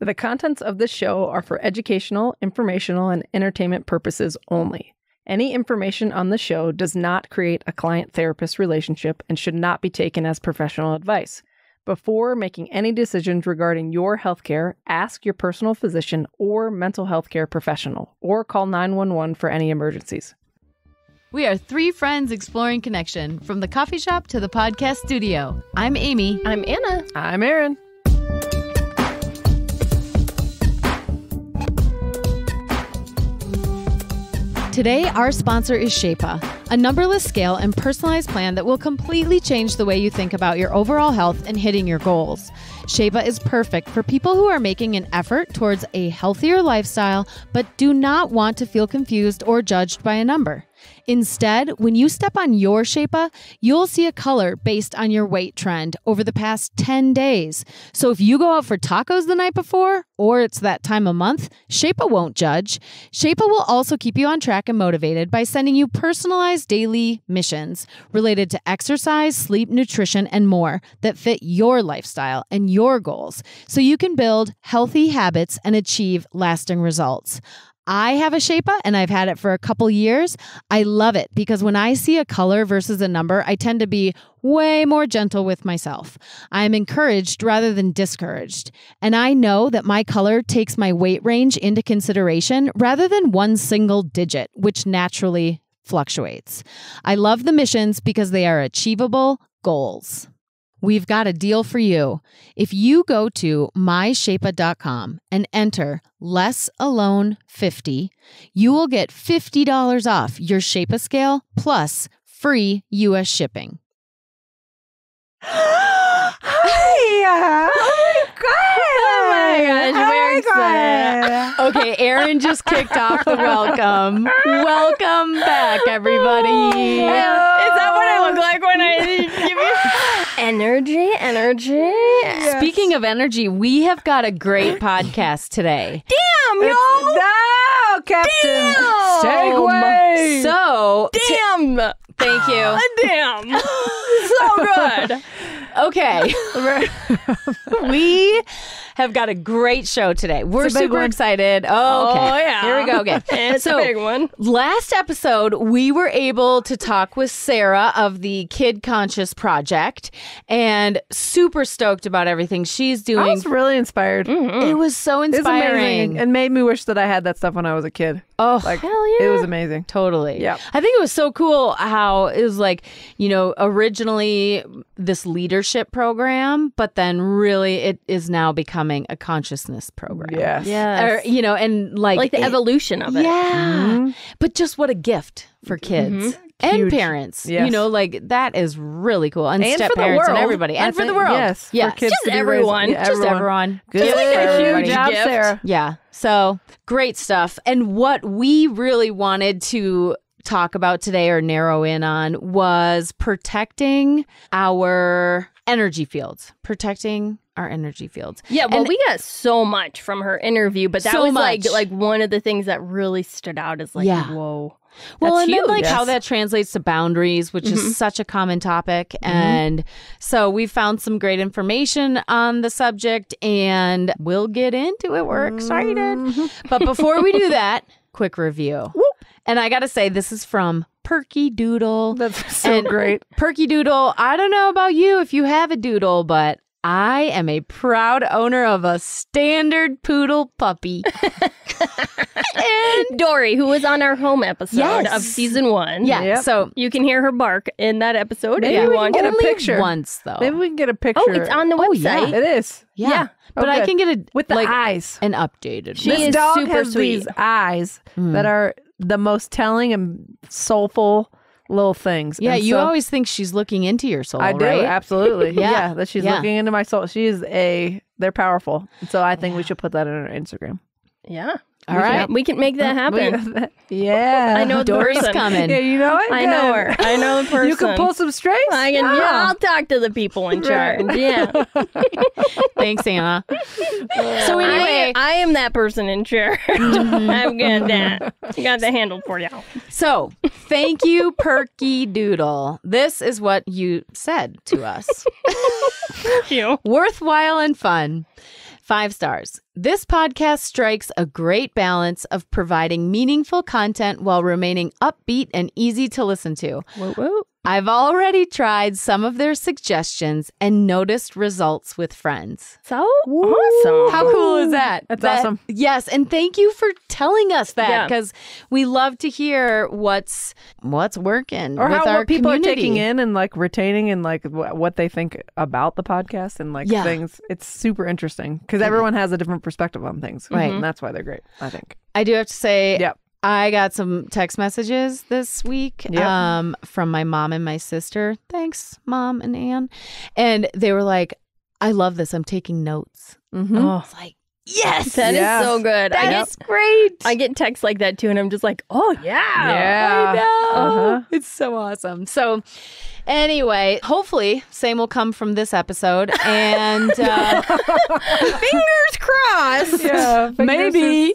The contents of this show are for educational, informational, and entertainment purposes only. Any information on the show does not create a client-therapist relationship and should not be taken as professional advice. Before making any decisions regarding your healthcare, ask your personal physician or mental health care professional, or call 911 for any emergencies. We are three friends exploring connection, from the coffee shop to the podcast studio. I'm Amy. I'm Anna. I'm Erin. Today, our sponsor is Shape'a, a numberless scale and personalized plan that will completely change the way you think about your overall health and hitting your goals. Shape'a is perfect for people who are making an effort towards a healthier lifestyle, but do not want to feel confused or judged by a number. Instead, when you step on your Shape'a, you'll see a color based on your weight trend over the past 10 days. So if you go out for tacos the night before, or it's that time of month, Shape'a won't judge. Shape'a will also keep you on track and motivated by sending you personalized daily missions related to exercise, sleep, nutrition, and more that fit your lifestyle and your goals, so you can build healthy habits and achieve lasting results. I have a Shape'a and I've had it for a couple years. I love it because when I see a color versus a number, I tend to be way more gentle with myself. I am encouraged rather than discouraged. And I know that my color takes my weight range into consideration rather than one single digit, which naturally fluctuates. I love the missions because they are achievable goals. We've got a deal for you. If you go to myshape'a.com and enter LessAlone50, you will get $50 off your Shape'a scale plus free U.S. shipping. Hi! Oh my gosh, we're excited. Okay, Erin just kicked off the welcome. Welcome back, everybody. Is that what I look like when I give you energy? Yes. Speaking of energy, we have got a great podcast today. Damn, y'all! No, Captain! Damn! Segway! So, Damn! thank you. Damn! So good. Okay. We have got a great show today. We're It's a big super one. excited. Oh, okay. Oh, yeah. Here we go. Okay. It's a big one. Last episode, we were able to talk with Sarah of the Kid Conscious Project, and super stoked about everything she's doing. I was really inspired. It was so It's inspiring. amazing and made me wish that I had that stuff when I was a kid. Oh, Like, hell yeah. It was amazing. totally. Yep. I think it was so cool how it was like, originally this leadership program, but then really it is now becoming a consciousness program. Yes. Yes. Or, and like the evolution of it. Yeah. But just what a gift for kids. And Huge. parents. Yes. that is really cool. And, And step for the parents and world. everybody. I And for the think, world. yes. Yeah. For kids Just to be everyone. raised- yeah, Just everyone. Good. Just like a everybody. huge job, gift. Sarah. Yeah. So great stuff. And what we really wanted to talk about today or narrow in on was protecting our energy fields. Protecting our energy fields. Yeah, well, And- we got so much from her interview, but that So was much. like one of the things that really stood out is like, Yeah. whoa. Well, That's and then huge. like how Yes. that translates to boundaries, which is such a common topic. And so we found some great information on the subject and we'll get into it. We're excited. But before we do that, quick review. And I got to say, this is from Perky Doodle. That's so And great. Perky Doodle, I don't know about you if you have a doodle, but I am a proud owner of a standard poodle puppy. And Dory, who was on our home episode Yes. of season 1. Yeah. Yep. So You can hear her bark in that episode Maybe if we you can want get to. a only picture. once though. Maybe we can get a picture. Oh, it's on the Oh, website. yeah. It is. Yeah. But I good. can get a With the like eyes. an updated. She one. This is dog super has sweet. these eyes that are the most telling and soulful little things. Yeah, And you so always think she's looking into your soul, I do, right? absolutely. Yeah. Yeah, that she's Yeah. looking into my soul. They're powerful. So I think we should put that on our Instagram. Yeah. All right. We can make that happen. Yeah. I know the Dory's person. coming. Yeah, you know it? I know her. I know the person. You can pull some strings? I can, yeah, I'll talk to the people in charge. Yeah. Thanks, Anna. So anyway, I am that person in charge. I've got that. Got the handle for y'all. so thank you, Perky Doodle. This is what you said to us. Thank you. Worthwhile and fun. 5 stars. This podcast strikes a great balance of providing meaningful content while remaining upbeat and easy to listen to. Whoa, whoa. I've already tried some of their suggestions and noticed results with friends. So awesome. How cool is that? That's awesome. Yes, and thank you for telling us that, Yeah. because we love to hear what's working Or with how our what people community. are taking in and like retaining and like what they think about the podcast and like things. It's super interesting because everyone has a different perspective on things. Right. And that's why they're great, I think. I do have to say, Yep. I got some text messages this week Yep. from my mom and my sister. Thanks, Mom and Ann. And they were like, I love this. I'm taking notes. Mm-hmm. Oh, I was like, yes, that Yes. is so good. that's great. I get texts like that too, and I'm just like, oh yeah. I know. Uh-huh. It's so awesome. So anyway, hopefully same will come from this episode. And Fingers crossed. Yeah. maybe.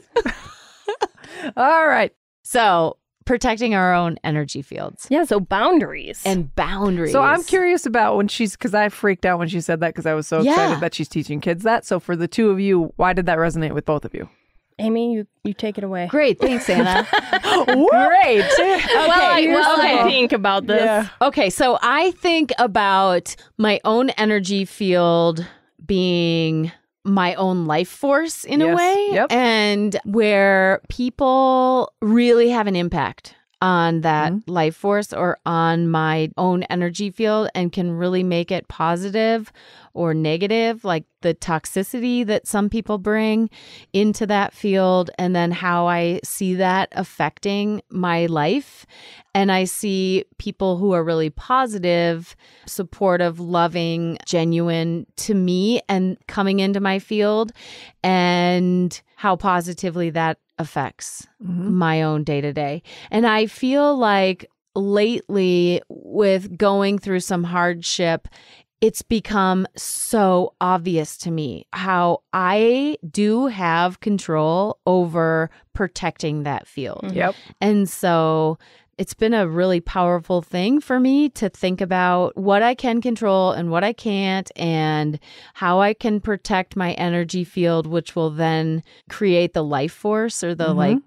All right. So protecting our own energy fields Yeah. So boundaries. and boundaries. So I'm curious about when because I freaked out when she said that because I was so Yeah. excited that she's teaching kids that. So for the two of you, why did that resonate with both of you? Amy, you take it away. Great. Thanks, Anna. Great. I think about this. Yeah. Okay, so I think about my own energy field being my own life force in a Yes. way, Yep. and where people really have an impact on that life force or on my own energy field and can really make it positive or negative, like the toxicity that some people bring into that field, and then how I see that affecting my life. And I see people who are really positive, supportive, loving, genuine to me and coming into my field, and how positively that affects my own day-to-day. And I feel like lately, with going through some hardship, it's become so obvious to me how I do have control over protecting that field. Yep. And so it's been a really powerful thing for me to think about what I can control and what I can't, and how I can protect my energy field, which will then create the life force or the life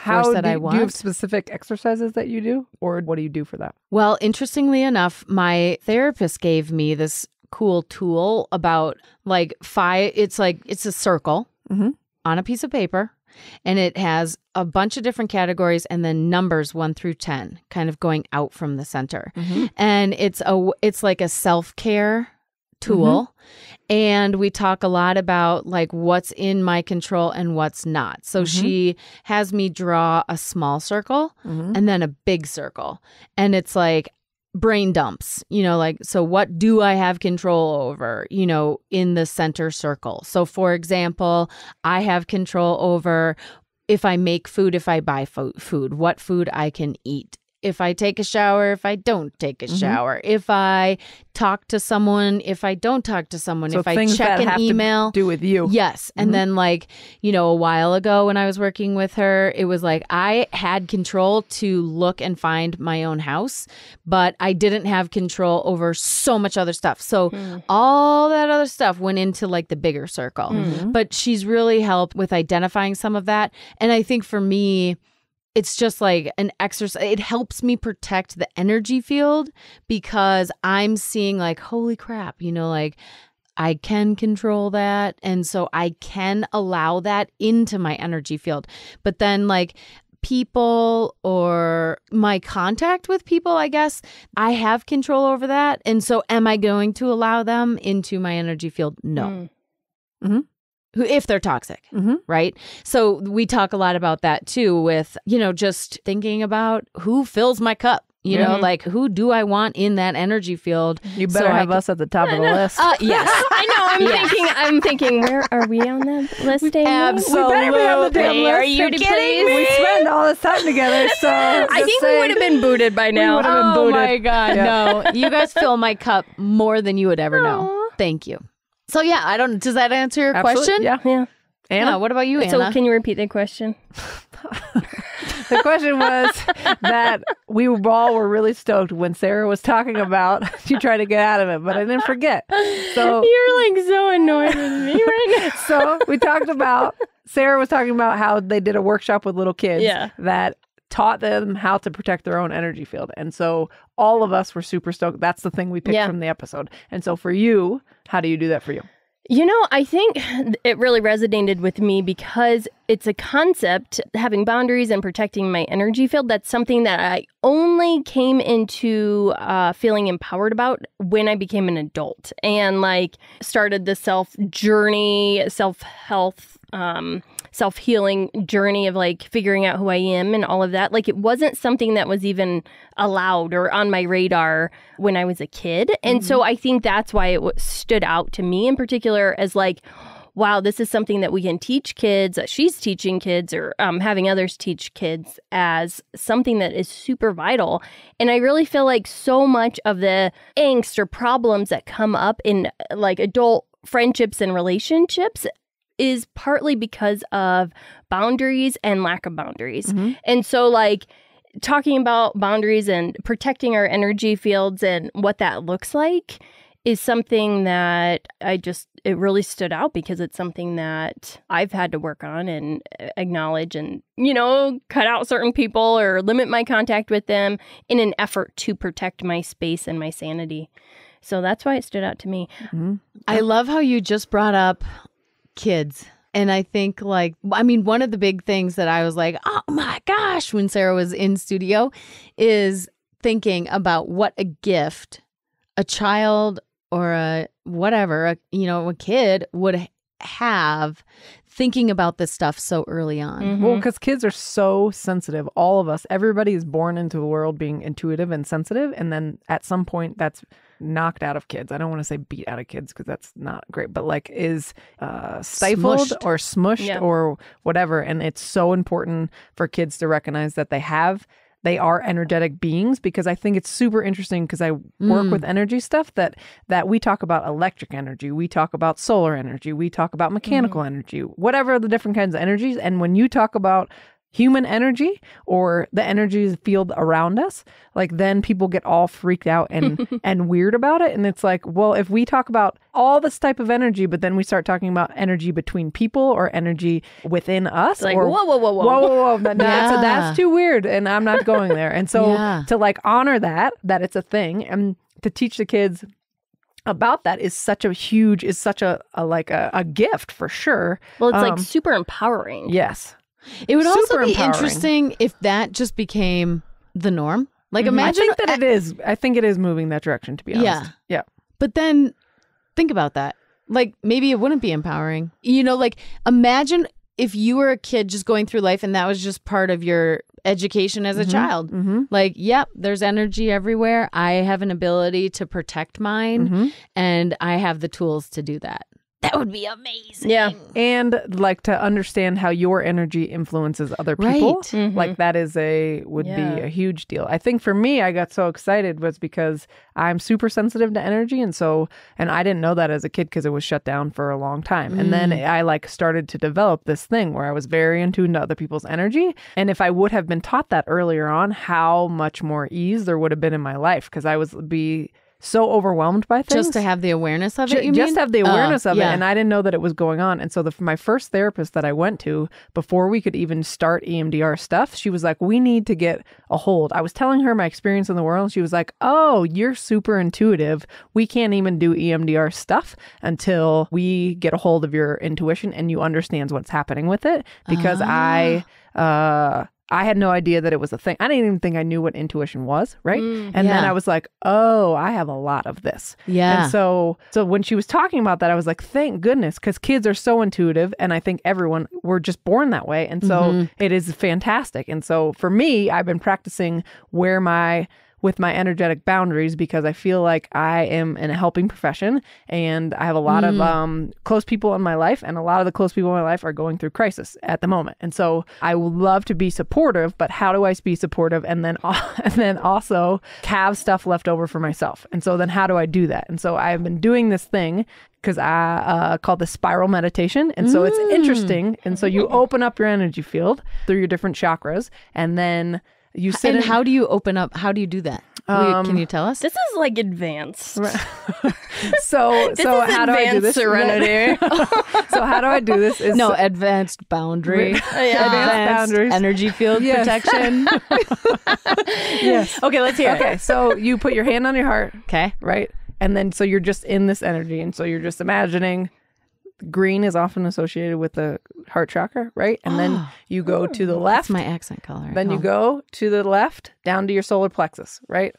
force that I want. Do you have specific exercises that you do, or what do you do for that? Well, interestingly enough, my therapist gave me this cool tool about it's a circle on a piece of paper, and it has a bunch of different categories and then numbers 1 through 10 kind of going out from the center. And it's like a self-care tool. And we talk a lot about like what's in my control and what's not. So she has me draw a small circle and then a big circle. And it's like brain dumps, so what do I have control over, in the center circle? So for example, I have control over if I make food, if I buy food, what food I can eat. If I take a shower, if I don't take a shower, if I talk to someone, if I don't talk to someone, So if I things check that an have email. to do with you. Yes. And then a while ago when I was working with her, it was like I had control to look and find my own house, but I didn't have control over so much other stuff. So all that other stuff went into like the bigger circle. But she's really helped with identifying some of that. And I think for me, it's just like an exercise. It helps me protect the energy field because I'm seeing like, holy crap, I can control that. And so I can allow that into my energy field. But then like people or my contact with people, I guess, I have control over that. And so am I going to allow them into my energy field? No. If they're toxic, right? So we talk a lot about that too with, just thinking about who fills my cup, like who do I want in that energy field? You better have us at the top of the list. Yes. I know. I'm thinking, where are we on that list, Amy? Absolutely. We better be on the damn list. Are you kidding me? We spend all this time together, so I think we would have been booted by now. would've been Oh booted. my God, Yeah. no. You guys fill my cup more than you would ever know. Thank you. So yeah, does that answer your Absolutely. question? Yeah. Yeah. Anna, What about you, Anna? So can you repeat the question? The question was that we all were really stoked when Sarah was talking about she tried to get out of it, but I didn't forget. So You're like so annoyed with me right now. So we talked about, Sarah was talking about how they did a workshop with little kids that taught them how to protect their own energy field. And so all of us were super stoked. That's the thing we picked from the episode. And so for you, how do you do that for you? You know, I think it really resonated with me because it's a concept, having boundaries and protecting my energy field. That's something that I only came into feeling empowered about when I became an adult and like started the self-journey, self-health, self-healing journey of like figuring out who I am and all of that. Like it wasn't something that was even allowed or on my radar when I was a kid. And so I think that's why it stood out to me in particular as like, wow, this is something that we can teach kids, that she's teaching kids or having others teach kids as something that is super vital. And I really feel like so much of the angst or problems that come up in like adult friendships and relationships is partly because of boundaries and lack of boundaries. And so like talking about boundaries and protecting our energy fields and what that looks like is something that it really stood out because it's something that I've had to work on and acknowledge and, you know, cut out certain people or limit my contact with them in an effort to protect my space and my sanity. So that's why it stood out to me. I love how you just brought up kids. And I think like, I mean, one of the big things that I was like, oh my gosh, when Sarah was in studio is thinking about what a gift a child or a kid would have thinking about this stuff so early on. Well, because kids are so sensitive. All of us, everybody is born into the world being intuitive and sensitive. And then at some point that's knocked out of kids. I don't want to say beat out of kids because that's not great, but like is stifled or smushed or whatever. And it's so important for kids to recognize that they are energetic beings, because I think it's super interesting because I work with energy stuff that we talk about electric energy, we talk about solar energy, we talk about mechanical energy, whatever the different kinds of energies. And when you talk about human energy or the energy field around us, like then people get all freaked out and and weird about it. And it's like, well, if we talk about all this type of energy, but then we start talking about energy between people or energy within us, like or whoa. So that's too weird, and I'm not going there. And so to like honor that it's a thing, and to teach the kids about that is such a gift for sure. Well, it's like super empowering. Yes. It would also be interesting if that just became the norm. Like imagine I think that it is. I think it is moving that direction, to be honest. Yeah. But then think about that. Like maybe it wouldn't be empowering. You know, like imagine if you were a kid just going through life and that was just part of your education as a child. Like, yep, there's energy everywhere. I have an ability to protect mine and I have the tools to do that. That would be amazing. Yeah. And like to understand how your energy influences other people. Right. Like that would be a huge deal. I think for me, I got so excited was because I'm super sensitive to energy. And I didn't know that as a kid because it was shut down for a long time. And then I like started to develop this thing where I was very in tune to other people's energy. And if I would have been taught that earlier on, how much more ease there would have been in my life, because I would be so overwhelmed by things. Just to have the awareness of it, you mean? Just have the awareness of it. And I didn't know that it was going on. And so my first therapist that I went to, before we could even start EMDR stuff, she was like, we need to get a hold. I was telling her my experience in the world. And she was like, oh, you're super intuitive. We can't even do EMDR stuff until we get a hold of your intuition and you understand what's happening with it. Because I had no idea that it was a thing. I didn't even think I knew what intuition was, right? And then I was like, oh, I have a lot of this. Yeah. And so when she was talking about that, I was like, thank goodness, because kids are so intuitive. And I think we're just born that way. And so it is fantastic. And so for me, I've been practicing with my energetic boundaries, because I feel like I am in a helping profession and I have a lot of close people in my life, and a lot of the close people in my life are going through crisis at the moment. And so I would love to be supportive, but how do I be supportive and then also have stuff left over for myself? And so then how do I do that? And so I've been doing this thing because I call this spiral meditation. And so it's interesting. And so you open up your energy field through your different chakras, and then you sit. And how do you open up? How do you do that? Can you tell us? This is like advanced. So how do I do this? Serenity. So how do I do this? Is Advanced boundary. Advanced boundaries. Energy field protection. Yes. Okay, let's hear it. Okay, so you put your hand on your heart. Okay. Right? And then so you're just in this energy. And so you're just imagining green is often associated with the heart chakra, right? And then you go to the left. That's my accent color. Then you go to the left, down to your solar plexus, right?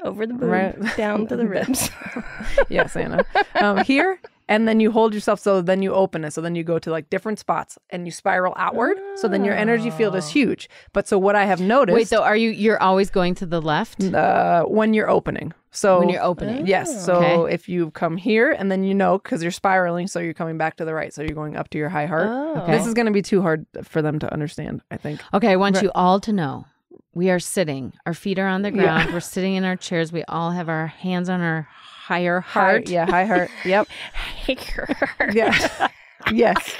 Over the boob, down to the ribs. Yes, Anna. Here, and then you hold yourself, so then you open it. So then you go to like different spots and you spiral outward. So then your energy field is huge. But so what I have noticed. Wait, so you're always going to the left? When you're opening. So when you're opening. Yes. So if you come here and then because you're spiraling, so you're coming back to the right. So you're going up to your high heart. Okay. This is going to be too hard for them to understand, I think. Okay, I want you all to know. We are sitting. Our feet are on the ground. We're sitting in our chairs. We all have our hands on our higher heart. High heart. Yep. Yeah. Yes.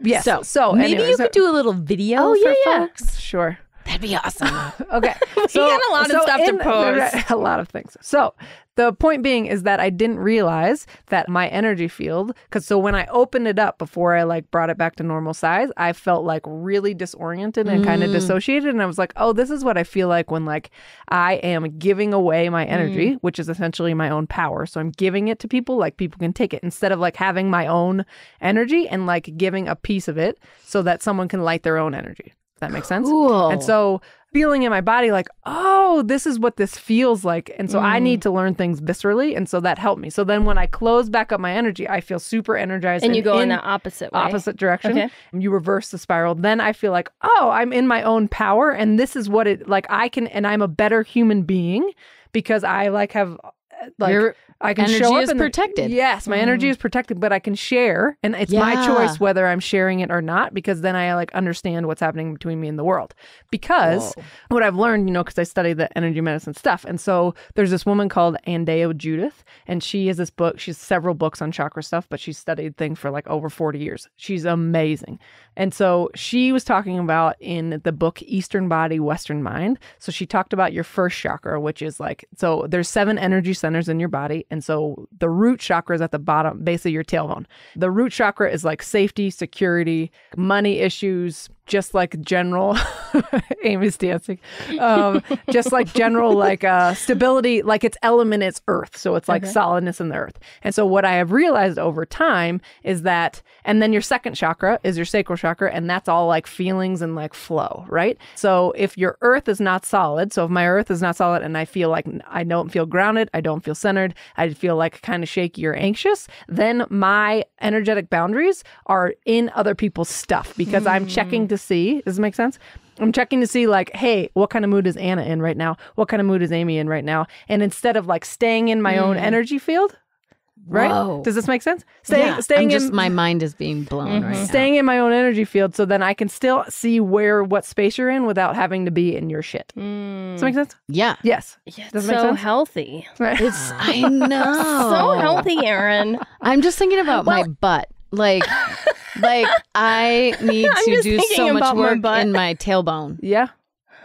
Yes. So maybe anyways, you could do a little video for folks. Sure. That'd be awesome. Okay. So, we got a lot of stuff to post. A lot of things. So the point being is that I didn't realize that my energy field, so when I opened it up before I like brought it back to normal size, I felt like really disoriented and kind of dissociated. And I was like, oh, this is what I feel like when like I am giving away my energy, which is essentially my own power. So I'm giving it to people, like people can take it instead of like having my own energy and like giving a piece of it so that someone can light their own energy. That makes sense? Cool. And so feeling in my body like, oh, this is what this feels like. And so I need to learn things viscerally. And so that helped me. So then when I close back up my energy, I feel super energized. And you go in the opposite way. Opposite direction. Okay. You reverse the spiral. Then I feel like, oh, I'm in my own power. And this is what it, like I can, and I'm a better human being because I like have, like, I can energy show up is protected. Yes, my energy is protected, but I can share, and it's my choice whether I'm sharing it or not, because then I like understand what's happening between me and the world. Because what I've learned, because I study the energy medicine stuff, and so there's this woman called Andeo Judith, and she has this book. She has several books on chakra stuff, but she's studied things for like over 40 years. She's amazing. And so she was talking about in the book Eastern Body, Western Mind. So she talked about your first chakra, which is like, so there's 7 energy centers in your body. And so the root chakra is at the bottom, basically your tailbone. The root chakra is like safety, security, money issues, just like general, Amy's dancing, just like general like stability, like its element is earth. So it's like solidness in the earth. And so what I have realized over time is that, and then your second chakra is your sacral chakra, and that's all like feelings and like flow, right? So if your earth is not solid, so if my earth is not solid and I feel like I don't feel grounded, I don't feel centered, I feel like kind of shaky or anxious, then my energetic boundaries are in other people's stuff because I'm checking to see. Does it make sense? I'm checking to see like, hey, what kind of mood is Anna in right now? What kind of mood is Amy in right now? And instead of like staying in my own energy field, right? Whoa. Does this make sense? Staying in my mind is being blown right now. Staying in my own energy field, so then I can still see what space you're in without having to be in your shit. Does that make sense? Yeah. Yes. Yeah, Does it make sense? Healthy. Right. I know. So healthy, Erin. I'm just thinking about my butt. Like I need to do so much work in my tailbone. Yeah.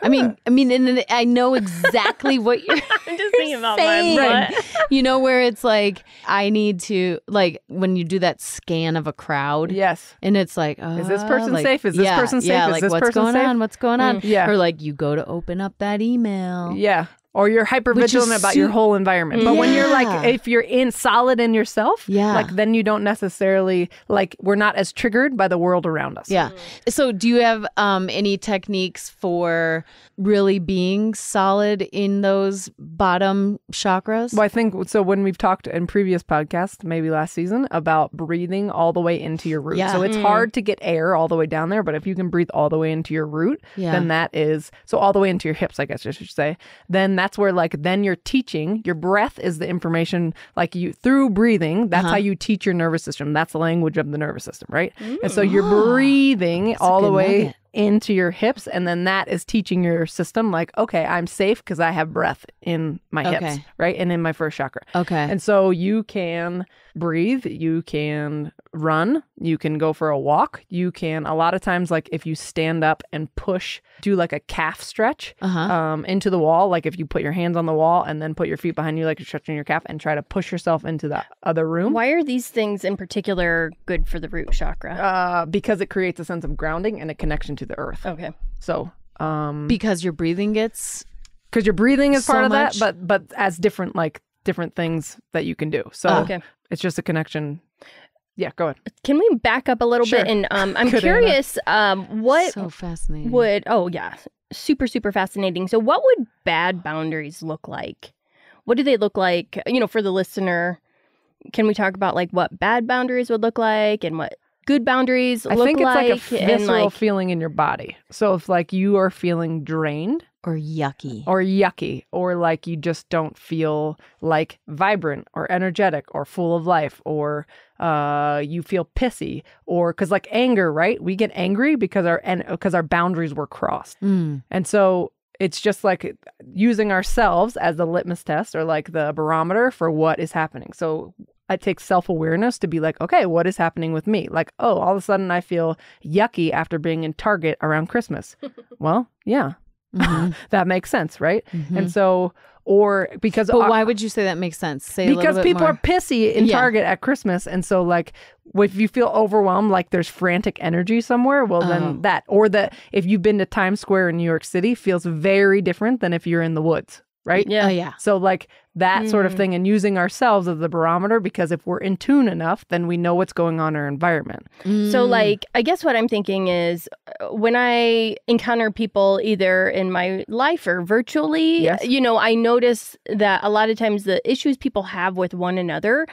I mean, and I know exactly what you're I'm just thinking about saying. my butt. Where it's like, I need to, like, when you do that scan of a crowd. Yes. And it's like, is this person safe? Is this person safe? Yeah, is like, this what's person going safe? on? What's going on? Yeah. Or like, you go to open up that email. Yeah. Or you're hyper vigilant about your whole environment. But when you're like, if you're solid in yourself, like then you don't necessarily, like, we're not as triggered by the world around us. Yeah. So do you have any techniques for really being solid in those bottom chakras? Well, I think, so when we've talked in previous podcasts, maybe last season, about breathing all the way into your root. So it's hard to get air all the way down there, but if you can breathe all the way into your root, then that is, so all the way into your hips, I guess I should say, then that's where like, then you're teaching, your breath is the information, like you, through breathing, that's how you teach your nervous system. That's the language of the nervous system, right? And so you're breathing all the way into your hips. And then that is teaching your system like, okay, I'm safe because I have breath in my hips, right? And in my first chakra. Okay. And so you can breathe, you can run, you can go for a walk, you can, a lot of times, like if you stand up and push, do like a calf stretch into the wall, like if you put your hands on the wall and then put your feet behind you like you're stretching your calf and try to push yourself into the other room. Why are these things in particular good for the root chakra? Because it creates a sense of grounding and a connection to the earth. Okay. So because your breathing gets... Because your breathing is so part of much? that, but as different things that you can do. So it's just a connection. Yeah, go ahead. Can we back up a little bit? And I'm curious, what so fascinating. Super, super fascinating. So what would bad boundaries look like? What do they look like, for the listener? Can we talk about like what bad boundaries would look like and what good boundaries look like? I think it's like a visceral feeling in your body. So if like you are feeling drained, or yucky, or like you just don't feel like vibrant or energetic or full of life, or you feel pissy, or because like anger, right? We get angry because our boundaries were crossed. And so it's just like using ourselves as the litmus test or like the barometer for what is happening. So it takes self-awareness to be like, okay, what is happening with me? Like, oh, all of a sudden I feel yucky after being in Target around Christmas. Well, yeah. That makes sense, right? And so, or because... But why would you say that makes sense? Say a because little bit people more. are pissy in Target at Christmas. And so like, if you feel overwhelmed, like there's frantic energy somewhere, well then that, or that if you've been to Times Square in New York City feels very different than if you're in the woods. Right? Yeah. So like that sort of thing, and using ourselves as the barometer, because if we're in tune enough, then we know what's going on in our environment. So like, I guess what I'm thinking is when I encounter people either in my life or virtually, I notice that a lot of times the issues people have with one another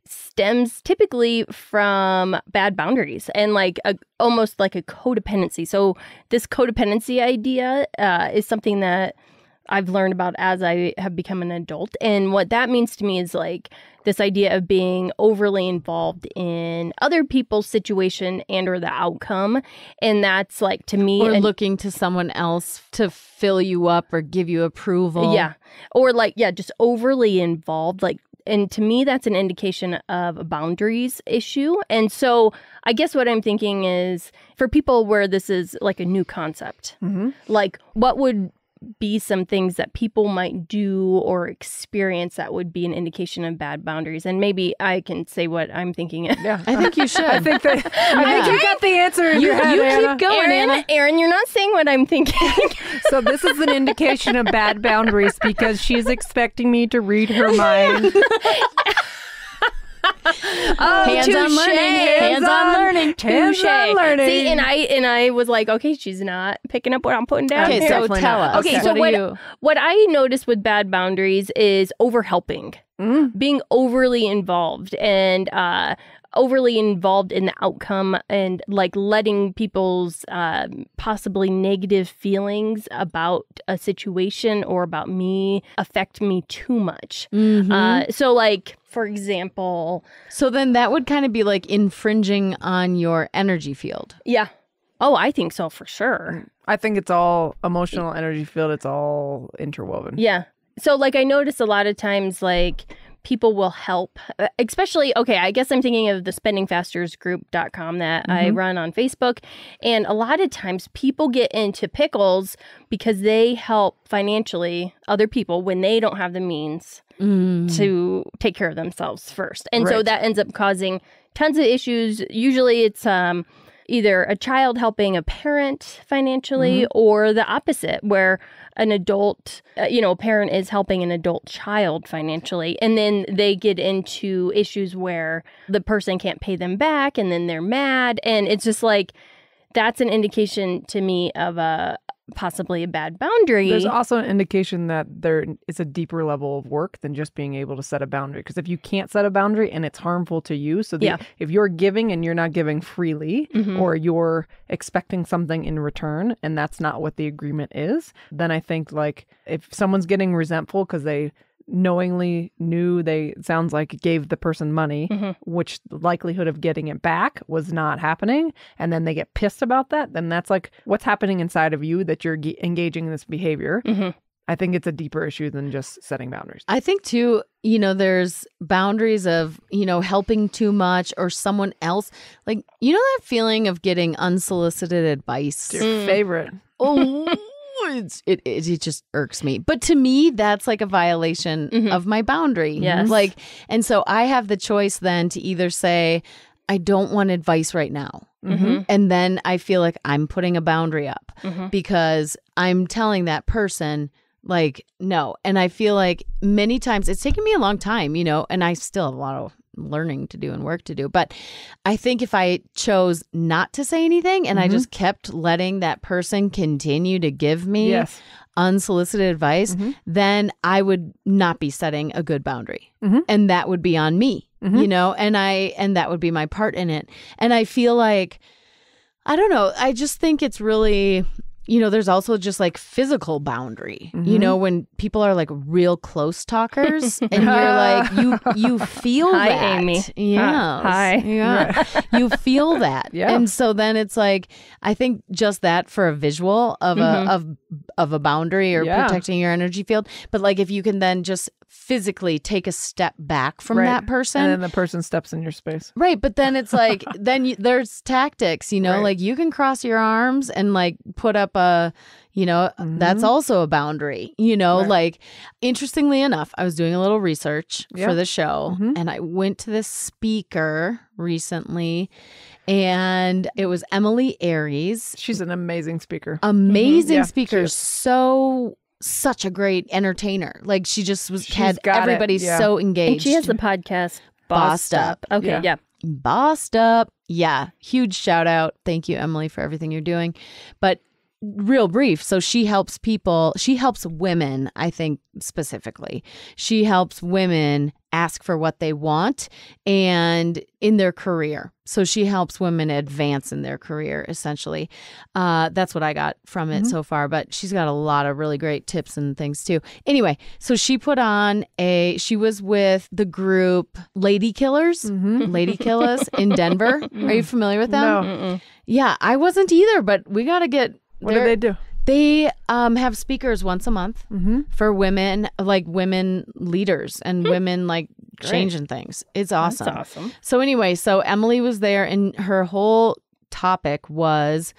stems typically from bad boundaries and like almost like a codependency. So this codependency idea is something that I've learned about as I have become an adult. And what that means to me is like this idea of being overly involved in other people's situation and or the outcome. And that's like, to me... Or looking to someone else to fill you up or give you approval. Yeah. Or like, just overly involved. Like, and to me, that's an indication of a boundaries issue. And so I guess what I'm thinking is for people where this is like a new concept, like what would be some things that people might do or experience that would be an indication of bad boundaries? And maybe I can say what I'm thinking. Yeah, I think you should. I think you got the answer in your head, You Anna. keep going, Anna. Aaron, you're not saying what I'm thinking. So this is an indication of bad boundaries because she's expecting me to read her mind. Hands on learning. Hands on learning. See, and I was like, okay, she's not picking up what I'm putting down. Okay, here. so tell us. Okay, so what I noticed with bad boundaries is overhelping, being overly involved and overly involved in the outcome and like letting people's possibly negative feelings about a situation or about me affect me too much. So like, for example... So then that would kind of be like infringing on your energy field. Yeah. Oh, I think so for sure. I think it's all emotional energy field. It's all interwoven. Yeah. So like I notice a lot of times like people will help, especially, okay, I guess I'm thinking of the spendingfastersgroup.com that I run on Facebook. And a lot of times people get into pickles because they help financially other people when they don't have the means to take care of themselves first. And so that ends up causing tons of issues. Usually it's either a child helping a parent financially or the opposite, where an adult, a parent is helping an adult child financially. And then they get into issues where the person can't pay them back and then they're mad. And it's just like, that's an indication to me of possibly a bad boundary. There's also an indication that there is a deeper level of work than just being able to set a boundary. Because if you can't set a boundary and it's harmful to you, so if you're giving and you're not giving freely, or you're expecting something in return and that's not what the agreement is, then I think like if someone's getting resentful because they knowingly knew it sounds like gave the person money, which the likelihood of getting it back was not happening, and then they get pissed about that, then that's like what's happening inside of you that you're engaging in this behavior. I think it's a deeper issue than just setting boundaries. I think too, there's boundaries of, helping too much or someone else. Like, that feeling of getting unsolicited advice? It's your favorite. Oh, it just irks me. But to me, that's like a violation of my boundary. Yes. Like, and so I have the choice then to either say, I don't want advice right now. And then I feel like I'm putting a boundary up because I'm telling that person, like, no. And I feel like many times it's taken me a long time, and I still have a lot of learning to do and work to do. But I think if I chose not to say anything and I just kept letting that person continue to give me unsolicited advice, then I would not be setting a good boundary. And that would be on me, and that would be my part in it. And I feel like, I don't know, I just think it's really, there's also just like physical boundary, when people are like real close talkers and you're like, you feel Hi, that. Amy. Yeah. Hi. Yeah. You feel that. Yeah. And so then it's like, I think just that for a visual of a boundary or protecting your energy field. But like, if you can then just physically take a step back from that person. And then the person steps in your space. Right. But then it's like, there's tactics, like you can cross your arms and like put up a, that's also a boundary, like interestingly enough, I was doing a little research for the show and I went to this speaker recently and it was Emily Aries. She's an amazing speaker. Amazing speaker. Such a great entertainer. Like she just had everybody so engaged. And she has the podcast Bossed Up. Okay, yeah. Bossed Up. Yeah. Huge shout out. Thank you, Emily, for everything you're doing. But real brief. So she helps women, I think specifically. She helps women ask for what they want and in their career. So she helps women advance in their career, essentially. That's what I got from it so far. But she's got a lot of really great tips and things too. Anyway, so she put on she was with the group Lady Killers, Lady Killers in Denver. Are you familiar with them? No. Yeah, I wasn't either, but we got to get... What do they do? They have speakers once a month for women, like women leaders and women like changing things. It's awesome. That's awesome. So anyway, so Emily was there and her whole topic was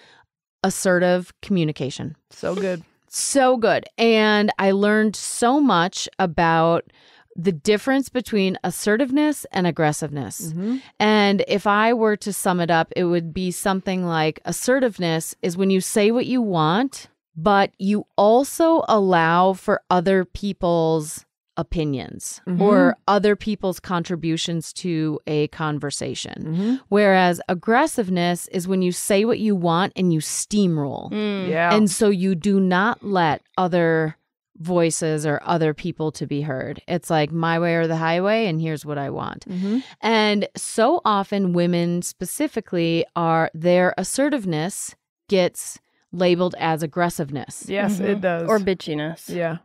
assertive communication. So good. So good. And I learned so much about the difference between assertiveness and aggressiveness. And if I were to sum it up, it would be something like assertiveness is when you say what you want, but you also allow for other people's opinions or other people's contributions to a conversation. Whereas aggressiveness is when you say what you want and you steamroll. Yeah. And so you do not let other voices or other people to be heard. It's like my way or the highway, and here's what I want. And so often women specifically their assertiveness gets labeled as aggressiveness. Yes, it does. Or bitchiness. Yeah.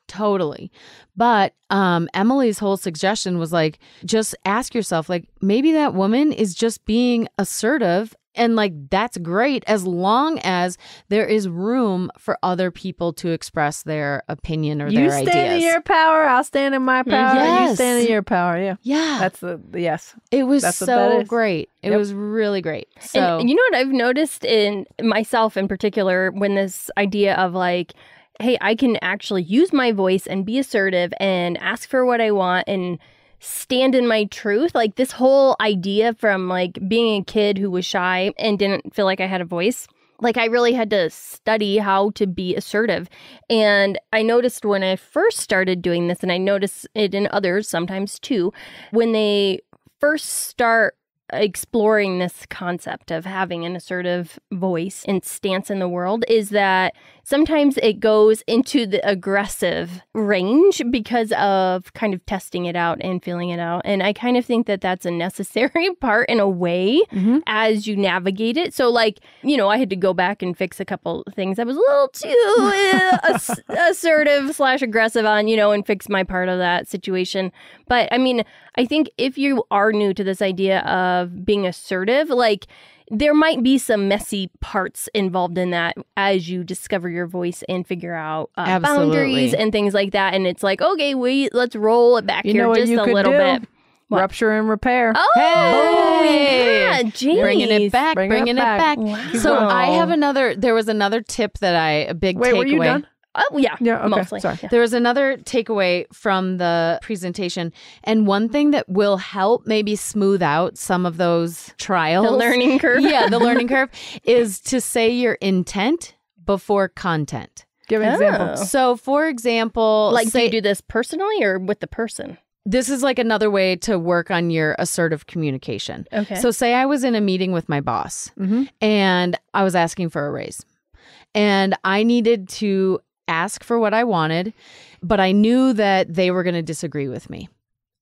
Totally. But Emily's whole suggestion was like, just ask yourself, like, maybe that woman is just being assertive. And like, that's great as long as there is room for other people to express their opinion or their ideas. You stand in your power, I'll stand in my power. Yes. You stand in your power. Yeah. Yeah. That's yes. It was That's so great. It was really great. So, and you know what I've noticed in myself in particular when this idea of like, hey, I can actually use my voice and be assertive and ask for what I want and stand in my truth. Like this whole idea from like being a kid who was shy and didn't feel like I had a voice. Like I really had to study how to be assertive. And I noticed when I first started doing this, and I notice it in others sometimes too, when they first start exploring this concept of having an assertive voice and stance in the world is that sometimes it goes into the aggressive range because of kind of testing it out and feeling it out. And I kind of think that that's a necessary part in a way as you navigate it. So like, you know, I had to go back and fix a couple things I was a little too assertive / aggressive on, you know, and fix my part of that situation. But I mean, I think if you are new to this idea of being assertive, like there might be some messy parts involved in that as you discover your voice and figure out boundaries and things like that. And it's like, okay, let's roll it back here just a little bit. What? Rupture and repair. Oh, yeah. Jeez. Bringing it back. Bringing it back. Wow. So I have there was another tip that a big takeaway. Were you done? Oh, yeah. Yeah, okay. Mostly. Sorry. Yeah. There was another takeaway from the presentation. And one thing that will help maybe smooth out some of those trials. The learning curve. Yeah, the learning curve is to say your intent before content. Give an example. So, for example, Like, do you do this personally or with the person? This is like another way to work on your assertive communication. Okay. So say I was in a meeting with my boss and I was asking for a raise and I needed to ask for what I wanted, but I knew that they were going to disagree with me.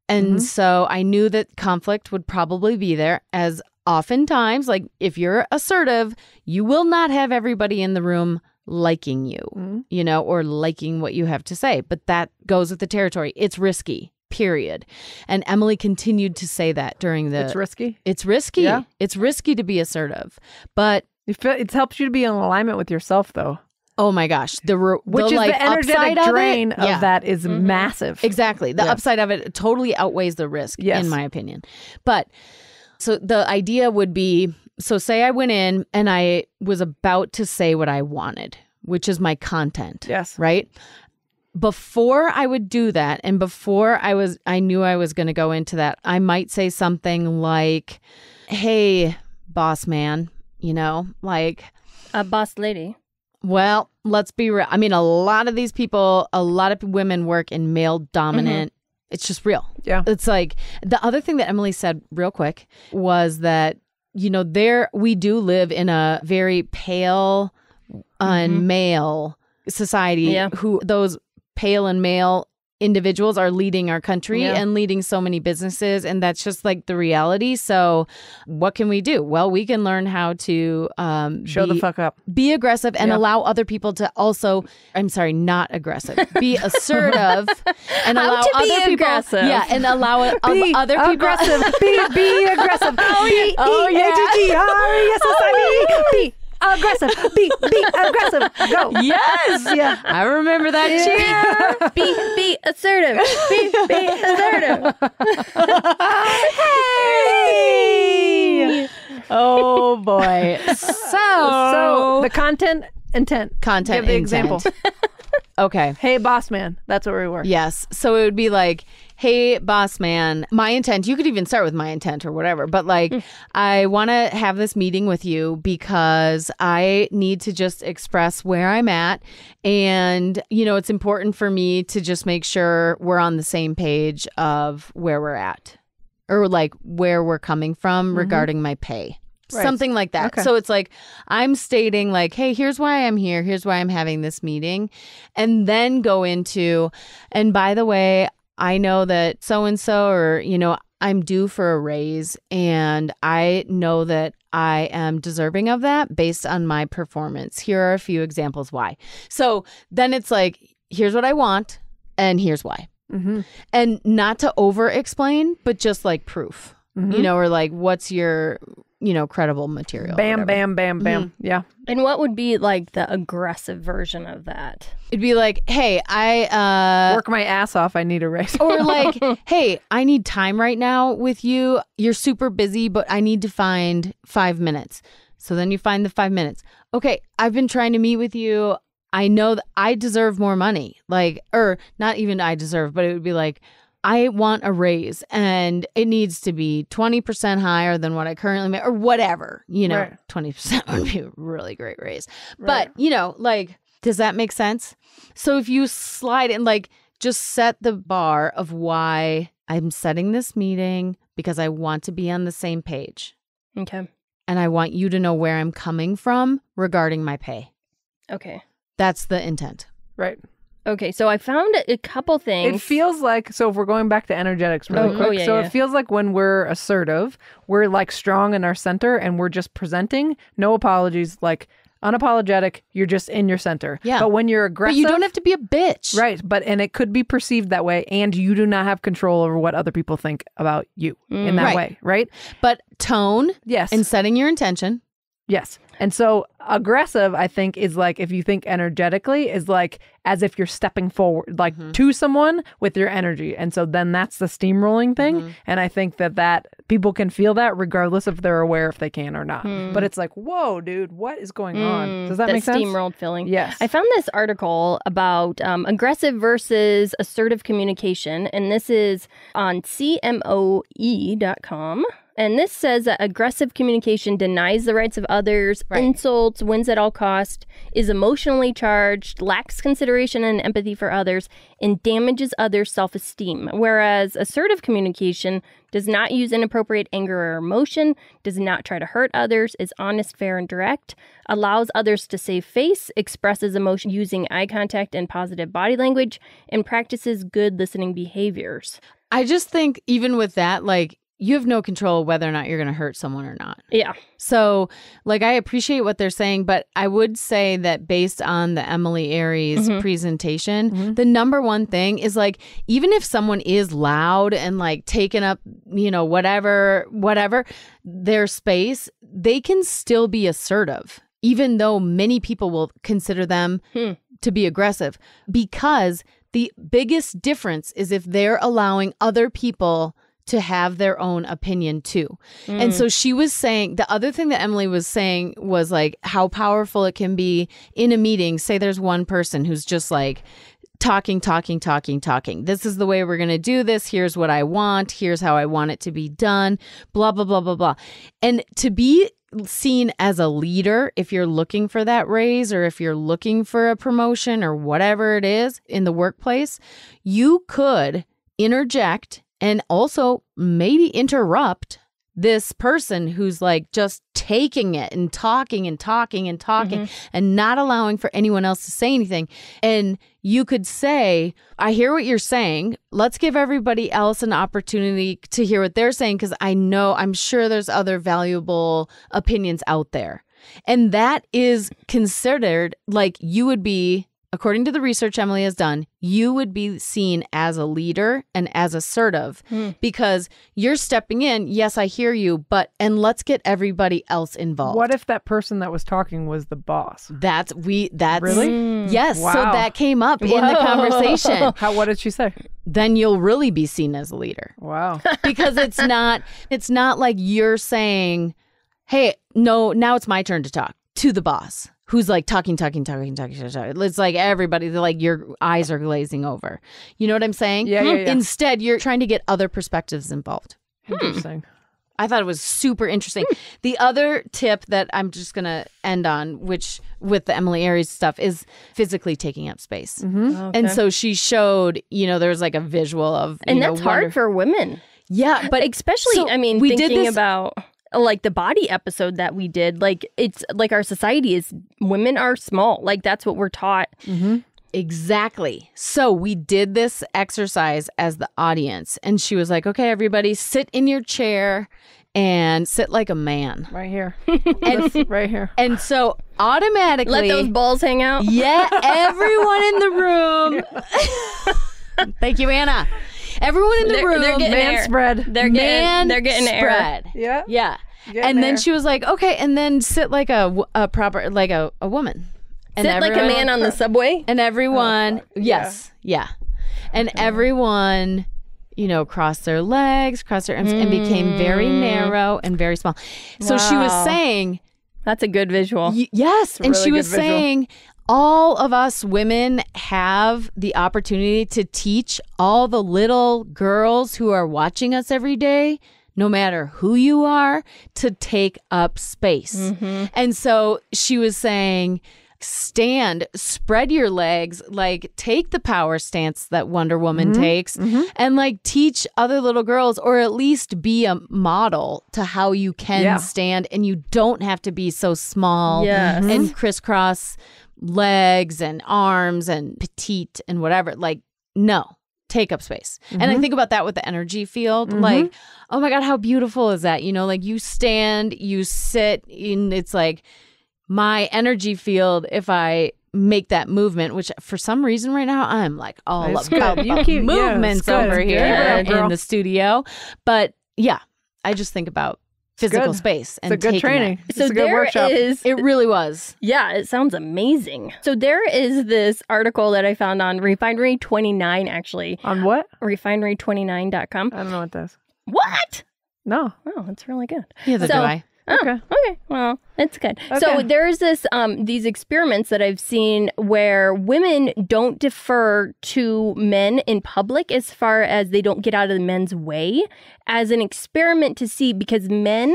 And so I knew that conflict would probably be there, as oftentimes, like if you're assertive, you will not have everybody in the room liking you, you know, or liking what you have to say. But that goes with the territory. It's risky. Period. And Emily continued to say that during the... It's risky? It's risky. Yeah. It's risky to be assertive. But... It helps you to be in alignment with yourself, though. Oh my gosh. Which is like, the energetic drain of that is massive. Exactly. The upside of it totally outweighs the risk, in my opinion. But so the idea would be, so say I went in and I was about to say what I wanted, which is my content. Yes. Right? Before I would do that, and before I knew I was going to go into that, I might say something like, hey, boss man, you know, like... boss lady. Well, let's be real. I mean, a lot of these people, a lot of women work in male dominant. It's just real. Yeah. It's like the other thing that Emily said real quick was that, you know, we do live in a very pale and male society who those pale and male individuals are leading our country and leading so many businesses. And that's just like the reality. So what can we do? Well, we can learn how to show the fuck up, be aggressive and allow other people to also, I'm sorry, not aggressive, be assertive and allow other people. Aggressive. Yeah. And allow other people. Aggressive. Be aggressive. Be aggressive. Be aggressive. Go. Yes. Yeah. I remember that cheer. Be assertive. Be assertive. Hey. Oh boy. So the content intent. Content Give the intent. example. Okay. Hey, boss man. That's what we were. Yes. So it would be like, hey, boss man, my intent, you could even start with my intent or whatever, but like, I want to have this meeting with you because I need to just express where I'm at. And, you know, it's important for me to just make sure we're on the same page of where we're at or like where we're coming from regarding my pay. Right. Something like that. Okay. So it's like I'm stating like, hey, here's why I'm here. Here's why I'm having this meeting. And then go into, and by the way, I know that so-and-so or, you know, I'm due for a raise and I know that I am deserving of that based on my performance. Here are a few examples why. So then it's like, here's what I want and here's why. And not to over explain, but just like proof, you know, or like, what's your, you know, credible material. Bam, bam, bam, bam. Yeah. And what would be like the aggressive version of that? It'd be like, hey, I work my ass off. I need a raise. Or like, hey, I need time right now with you. You're super busy, but I need to find 5 minutes. So then you find the 5 minutes. Okay, I've been trying to meet with you. I know that I deserve more money. Like, or not even I deserve, but it would be like, I want a raise and it needs to be 20% higher than what I currently make or whatever, you know, 20% would be a really great raise. But, you know, like, does that make sense? So if you slide in, like, just set the bar of why I'm setting this meeting because I want to be on the same page. Okay. And I want you to know where I'm coming from regarding my pay. Okay. That's the intent. Right. Okay, so I found a couple things. It feels like, so if we're going back to energetics really quick, it feels like when we're assertive, we're like strong in our center and we're just presenting, no apologies, like unapologetic, you're just in your center. Yeah. But when you're aggressive. But you don't have to be a bitch. Right. And it could be perceived that way. And you do not have control over what other people think about you in that way. Right. But tone. Yes. And setting your intention. Yes. And so aggressive, I think, is like, if you think energetically, is like as if you're stepping forward, like to someone with your energy. And so then that's the steamrolling thing. And I think that people can feel that regardless if they're aware if they can or not. But it's like, whoa, dude, what is going on? Does that make sense? Steamrolled feeling. Yes. I found this article about aggressive versus assertive communication. And this is on CMOE.com. And this says that aggressive communication denies the rights of others, insults, wins at all cost, is emotionally charged, lacks consideration and empathy for others, and damages others' self-esteem. Whereas assertive communication does not use inappropriate anger or emotion, does not try to hurt others, is honest, fair, and direct, allows others to save face, expresses emotion using eye contact and positive body language, and practices good listening behaviors. I just think even with that, like, you have no control whether or not you're going to hurt someone or not. Yeah. So, like, I appreciate what they're saying, but I would say that based on the Emily Aries presentation, the number one thing is, like, even if someone is loud and, like, taking up, you know, whatever, their space, they can still be assertive, even though many people will consider them to be aggressive, because the biggest difference is if they're allowing other people to have their own opinion too. And so she was saying, the other thing that Emily was saying was like how powerful it can be in a meeting. Say there's one person who's just like talking. This is the way we're going to do this. Here's what I want. Here's how I want it to be done. Blah, blah, blah, blah, blah. And to be seen as a leader, if you're looking for that raise or if you're looking for a promotion or whatever it is in the workplace, you could interject and also maybe interrupt this person who's like just taking it and talking and not allowing for anyone else to say anything. And you could say, I hear what you're saying. Let's give everybody else an opportunity to hear what they're saying, because I'm sure there's other valuable opinions out there. And that is considered like you would be, according to the research Emily has done, you would be seen as a leader and as assertive because you're stepping in. Yes, I hear you, and let's get everybody else involved. What if that person that was talking was the boss? That's really? Yes. Wow. So that came up in the conversation. What did she say? Then you'll really be seen as a leader. Wow. Because it's not like you're saying, hey, no, now it's my turn to talk to the boss, who's like talking. It's like everybody, like your eyes are glazing over. You know what I'm saying? Yeah. Instead, you're trying to get other perspectives involved. Interesting. I thought it was super interesting. The other tip that I'm just going to end on, which with the Emily Aries stuff, is physically taking up space. Okay. And so she showed, there's like a visual of, and that's hard for women. Yeah. But especially, thinking about like the body episode that we did, like it's like our society is, women are small. Like that's what we're taught. Exactly. So we did this exercise as the audience, and she was like, okay, everybody sit in your chair and sit like a man. Right here. And right here. And so automatically let those balls hang out. Yeah, everyone in the room. Thank you, Anna. Everyone in the room. They're getting man spread. They're getting spread. Air. Yeah. And then she was like, okay, and then sit like a proper, like a woman. And sit like a man on the subway. And everyone, yes. And everyone, crossed their legs, crossed their arms, and became very narrow and very small. So she was saying, that's a good visual. Yes. And she was saying, all of us women have the opportunity to teach all the little girls who are watching us every day, no matter who you are, to take up space. And so she was saying, stand, spread your legs, like take the power stance that Wonder Woman takes, and like teach other little girls, or at least be a model to how you can stand, and you don't have to be so small and crisscross legs and arms and petite and whatever. Like, no. Take up space. And I think about that with the energy field. Like, oh my God, how beautiful is that? You know, like you stand, you sit, and it's like my energy field, if I make that movement, which for some reason right now, I'm like all about movements over here in the studio. But yeah, I just think about physical space and it's a good training. That. So it's a good workshop. It really was. Yeah, it sounds amazing. So there is this article that I found on Refinery 29, actually. On what? Refinery29.com. I don't know what that is. What? No. Oh, that's really good. Neither do I. Oh, okay. Well, it's good. Okay. So there's this these experiments that I've seen where women don't defer to men in public as far as they don't get out of the men's way, as an experiment to see, because men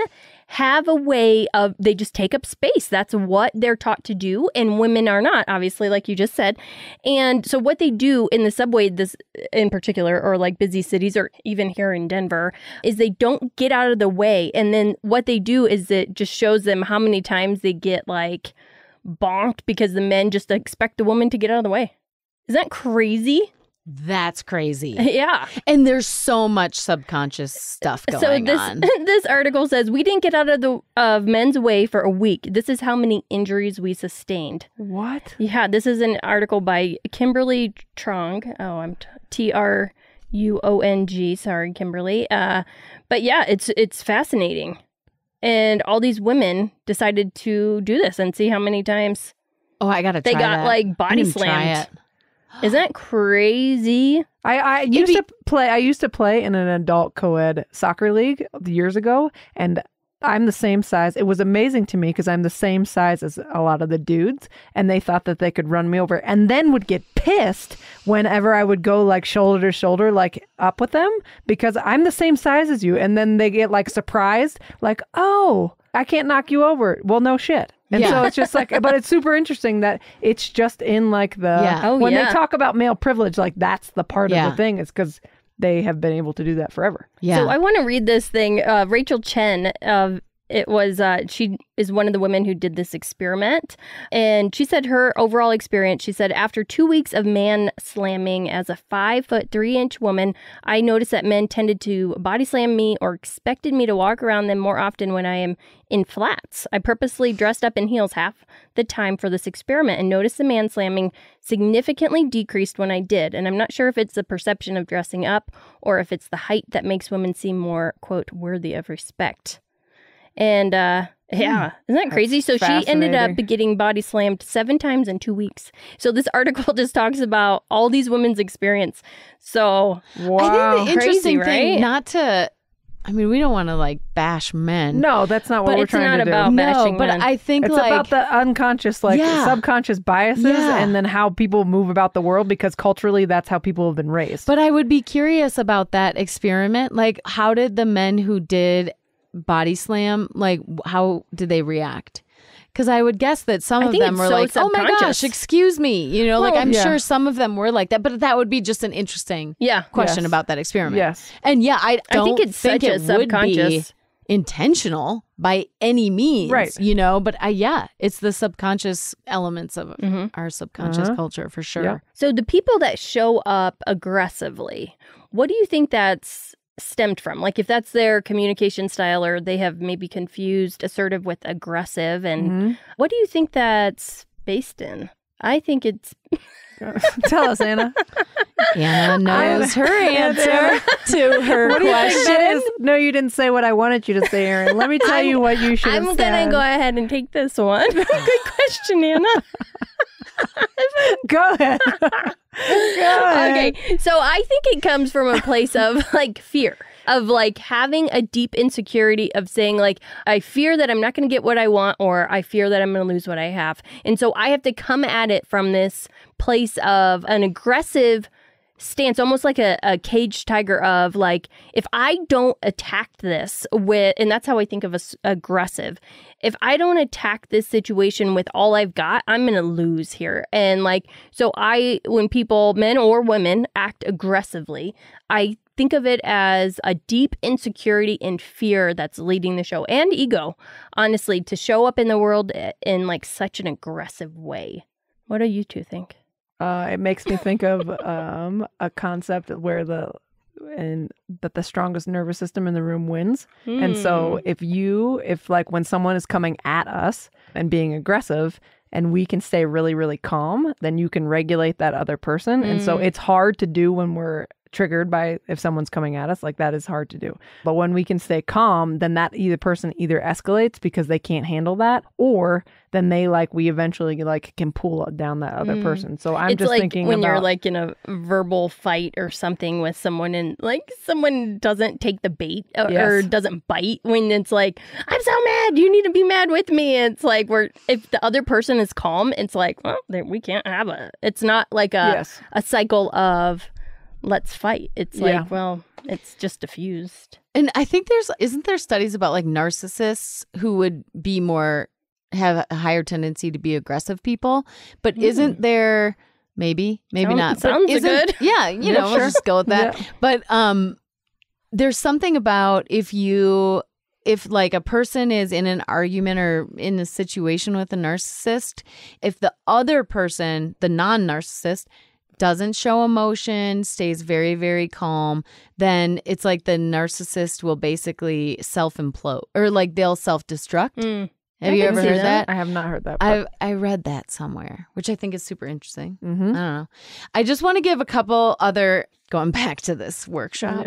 have a way of, they just take up space. That's what they're taught to do. And women are not, obviously, like you just said. And so what they do in the subway, this in particular, or like busy cities, or even here in Denver, is they don't get out of the way. And then what they do is it just shows them how many times they get like bonked because the men just expect the woman to get out of the way. Isn't that crazy? That's crazy. Yeah. And there's so much subconscious stuff going on. This article says, we didn't get out of men's way for a week. This is how many injuries we sustained. What? Yeah, this is an article by Kimberly Trong. Oh, I'm Truong. Sorry, Kimberly. But yeah, it's fascinating. And all these women decided to do this and see how many times I gotta try they got that. like body slammed. Isn't that crazy? I used to play in an adult co-ed soccer league years ago, and I'm the same size. It was amazing to me because I'm the same size as a lot of the dudes, and they thought that they could run me over, and then would get pissed whenever I would go like shoulder to shoulder, like up with them, because I'm the same size as you, and then they get like surprised, like, oh, I can't knock you over. Well, no shit. And so it's just like, but it's super interesting that it's just in like the, when they talk about male privilege, like that's the part of the thing, is because they have been able to do that forever. Yeah. So I want to read this thing. Rachel Chen she is one of the women who did this experiment. And she said her overall experience, she said, after 2 weeks of man slamming as a 5'3" woman, I noticed that men tended to body slam me or expected me to walk around them more often when I am in flats. I purposely dressed up in heels half the time for this experiment and noticed the man slamming significantly decreased when I did. And I'm not sure if it's the perception of dressing up or if it's the height that makes women seem more, quote, worthy of respect. And isn't that crazy? So she ended up getting body slammed 7 times in 2 weeks. So this article just talks about all these women's experience. So wow. I think the interesting thing, right? we don't want to like bash men. No, that's not what we're trying to do. It's not about bashing men. But I think it's about the unconscious, subconscious biases and then how people move about the world, because culturally that's how people have been raised. But I would be curious about that experiment. Like, how did the men who did body slam, like how did they react? Because I would guess that some of them were like, oh my gosh, excuse me, I'm sure some of them were like that, but that would be just an interesting question about that experiment. Yes. And I think it would be intentional by any means, right? But it's the subconscious elements of our subconscious culture for sure. Yeah. So the people that show up aggressively, what do you think that's stemmed from? Like if that's their communication style, or they have maybe confused assertive with aggressive, and what do you think that's based in? I think it's tell us, Anna. Anna knows her answer to her question. No, you didn't say what I wanted you to say, Erin. Let me tell you what you should have said. I'm gonna go ahead and take this one. Good question, Anna. Go ahead. Okay, so I think it comes from a place of like fear, of like having a deep insecurity of saying like, I fear that I'm not going to get what I want, or I fear that I'm going to lose what I have. And so I have to come at it from this place of an aggressive stance, almost like a caged tiger of like, if I don't attack this with, and that's how I think of aggressive. If I don't attack this situation with all I've got, I'm going to lose here. And like, so when people, men or women, act aggressively, I think of it as a deep insecurity and fear that's leading the show, and ego, honestly, to show up in the world in like such an aggressive way. What do you two think? It makes me think of a concept where that the strongest nervous system in the room wins. And so if like when someone is coming at us and being aggressive and we can stay really, really calm, then you can regulate that other person. And so it's hard to do when we're triggered by if someone's coming at us, like that is hard to do. But when we can stay calm, then that person either escalates because they can't handle that, or then we eventually like can pull down that other person. So I'm just thinking when about you're like in a verbal fight or something with someone, and like someone doesn't take the bait or doesn't bite, when it's like, I'm so mad, you need to be mad with me. It's like, if the other person is calm, it's like, well, we can't have it's not like a cycle of let's fight. It's like, well, it's just diffused. And I think isn't there studies about like narcissists who would be have a higher tendency to be aggressive people, but isn't there maybe not. Sounds good. Yeah, we'll just go with that. Yeah. But there's something about if like a person is in an argument or in a situation with a narcissist, if the other person, the non-narcissist, doesn't show emotion, stays very, very calm, then it's like the narcissist will basically self-implode or like they'll self-destruct. Have you ever heard that? I have not heard that. I read that somewhere, which I think is super interesting. I don't know. I just want to give a couple other, going back to this workshop.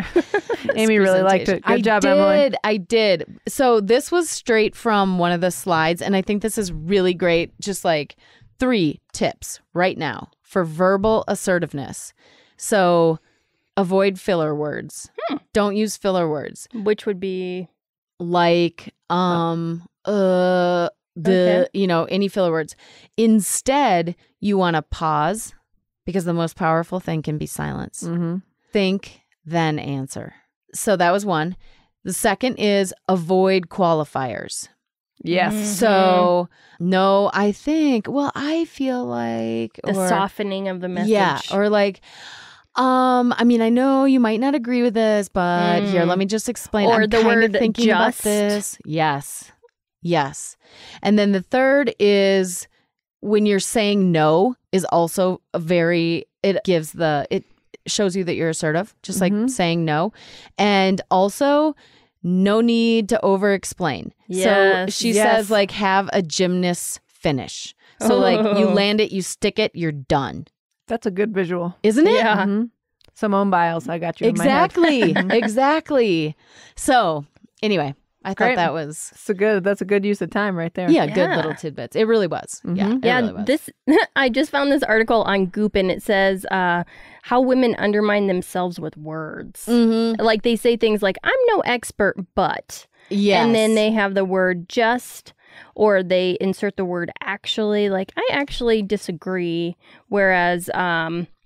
Amy really liked it. Good job, Emily. I did. So this was straight from one of the slides, and I think this is really great. Just like 3 tips right now for verbal assertiveness. So avoid filler words. Don't use filler words. Which would be like any filler words. Instead, you want to pause, because the most powerful thing can be silence. Think, then answer. So that was one. The second is avoid qualifiers. Yes. So, no, I think, well, I feel like the softening of the message. Yeah. Or like, I mean, I know you might not agree with this, but here, let me just explain. Or I'm the word thinking just. About this. Yes. And then the third is when you're saying no is also it shows you that you're assertive, just like saying no. And also, no need to over-explain. Yes, so she says, like, have a gymnast finish. So, like, you land it, you stick it, you're done. That's a good visual. Isn't it? Yeah. Simone Biles, I got you Exactly. in my head. Exactly. So, anyway, I thought that was... That's a good use of time right there. Yeah, good little tidbits. It really was. Yeah, it really was. I just found this article on Goop, and it says how women undermine themselves with words. Like they say things like, I'm no expert, but... Yes. And then they have the word just, or they insert the word actually, like, I actually disagree, whereas...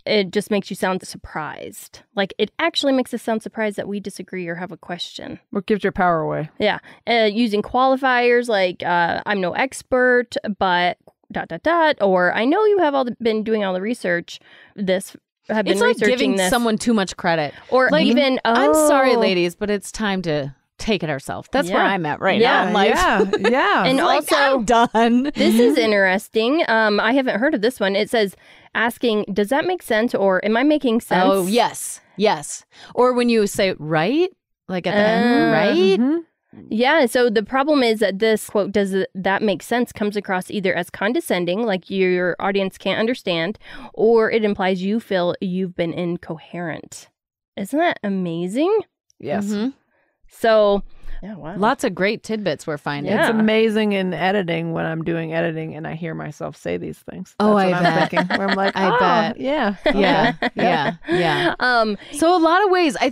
it just makes you sound surprised. Like, it actually makes us sound surprised that we disagree or have a question. What gives your power away? Yeah. Using qualifiers like, I'm no expert, but ... Or, I know you have been doing all the research. It's like giving someone too much credit. Or like, even, I'm sorry, ladies, but it's time to take it ourselves. That's where I'm at right now. I'm like, yeah. And like, also, I'm done. This is interesting. I haven't heard of this one. It says, asking, does that make sense? Or am I making sense? Oh, yes. Or when you say right, like at the end, right? Yeah. So the problem is that this quote, does that make sense, comes across either as condescending, like your audience can't understand, or it implies you feel you've been incoherent. Isn't that amazing? Yes. So, yeah, wow. Lots of great tidbits we're finding. It's amazing in editing when I'm doing editing and I hear myself say these things. That's what I'm thinking. Where I'm like, I bet. Yeah. So a lot of ways, I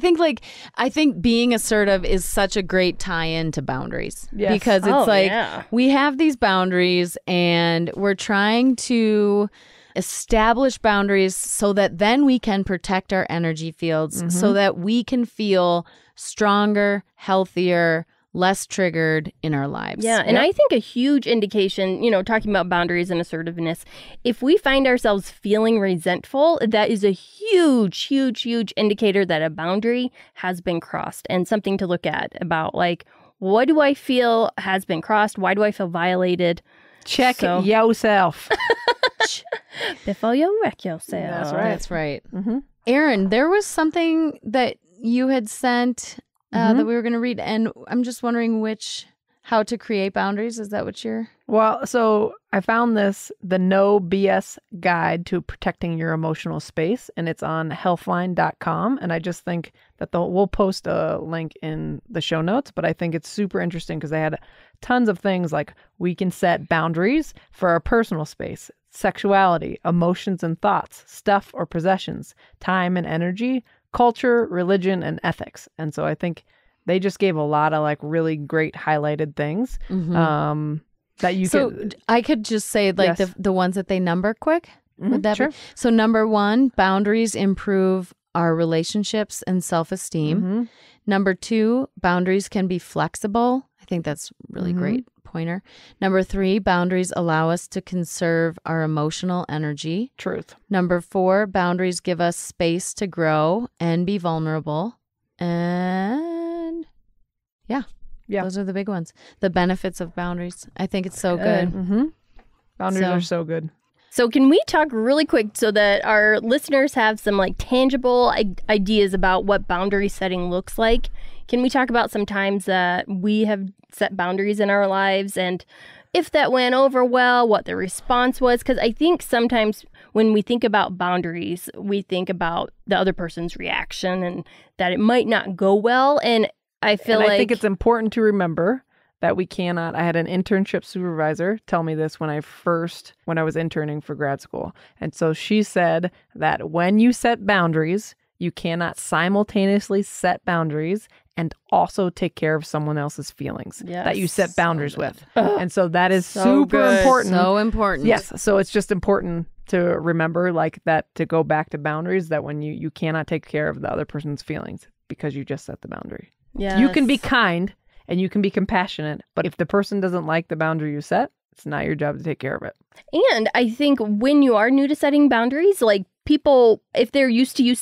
think being assertive is such a great tie-in to boundaries. Yes. Because it's we have these boundaries and we're trying to establish boundaries so that then we can protect our energy fields so that we can feel stronger, healthier, less triggered in our lives. Yeah. And I think a huge indication, talking about boundaries and assertiveness, if we find ourselves feeling resentful, that is a huge, huge, huge indicator that a boundary has been crossed, and something to look at about like, what do I feel has been crossed? Why do I feel violated? Check yourself. Before you wreck yourself. That's right. Erin, there was something that you had sent that we were going to read, and I'm just wondering how to create boundaries. Is that what you're... Well, so I found the No BS guide to protecting your emotional space, and it's on healthline.com. And I just think that we'll post a link in the show notes, but I think it's super interesting because they had tons of things like we can set boundaries for our personal space, sexuality, emotions and thoughts, stuff or possessions, time and energy, culture, religion, and ethics. And so I think they just gave a lot of like really great highlighted things that you could... I could just say like the ones that they number quick. Would that sure. be? So number 1, boundaries improve our relationships and self-esteem. Number 2, boundaries can be flexible. I think that's really great pointer. Number 3, boundaries allow us to conserve our emotional energy. Truth. Number 4, boundaries give us space to grow and be vulnerable. And those are the big ones. The benefits of boundaries. I think it's so good. Boundaries are so good. So can we talk really quick so that our listeners have some like tangible ideas about what boundary setting looks like? Can we talk about some times that we have set boundaries in our lives and if that went over well, what the response was? Because I think sometimes when we think about boundaries, we think about the other person's reaction and that it might not go well. And I think it's important to remember that we cannot. I had an internship supervisor tell me this when I was interning for grad school. And so she said that when you set boundaries, you cannot simultaneously set boundaries and also take care of someone else's feelings that you set boundaries with. And so that is super important. So important. Yes. So it's just important to remember like that, to go back to boundaries, that when you cannot take care of the other person's feelings because you just set the boundary. Yes. You can be kind and you can be compassionate, but if the person doesn't like the boundary you set, it's not your job to take care of it. And I think when you are new to setting boundaries, like people, if they're used to you,